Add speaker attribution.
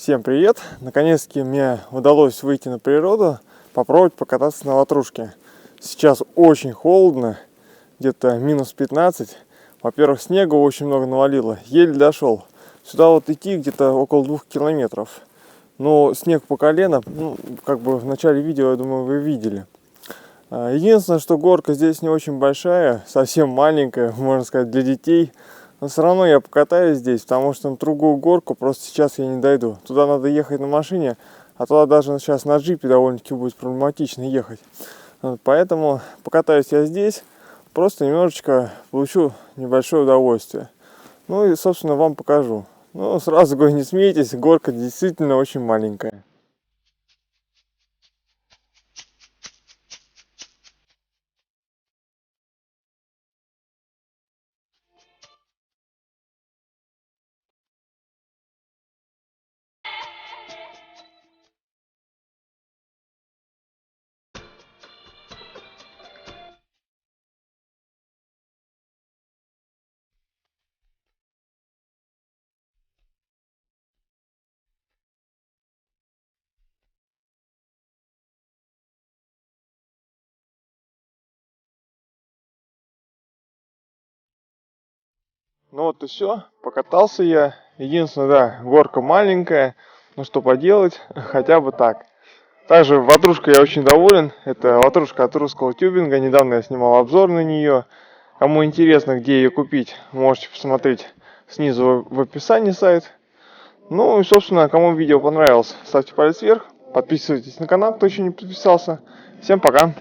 Speaker 1: Всем привет! Наконец-таки мне удалось выйти на природу, попробовать покататься на ватрушке. Сейчас очень холодно, где-то минус 15. Во-первых, снега очень много навалило, еле дошел. Сюда вот идти где-то около 2 километров. Но снег по колено, как бы в начале видео, я думаю, вы видели. Единственное, что горка здесь не очень большая, совсем маленькая, можно сказать, для детей. Но все равно я покатаюсь здесь, потому что на другую горку просто сейчас я не дойду. Туда надо ехать на машине, а туда даже сейчас на джипе довольно-таки будет проблематично ехать. Поэтому покатаюсь я здесь, просто немножечко получу небольшое удовольствие. Ну и, собственно, вам покажу. Ну, сразу говорю, не смейтесь, горка действительно очень маленькая. Ну вот и все, покатался я. Единственное, да, горка маленькая, но что поделать, хотя бы так. Также ватрушкой я очень доволен. Это ватрушка от русского тюбинга. Недавно я снимал обзор на нее. Кому интересно, где ее купить, можете посмотреть снизу в описании сайт. Ну и, собственно, кому видео понравилось, ставьте палец вверх. Подписывайтесь на канал, кто еще не подписался. Всем пока!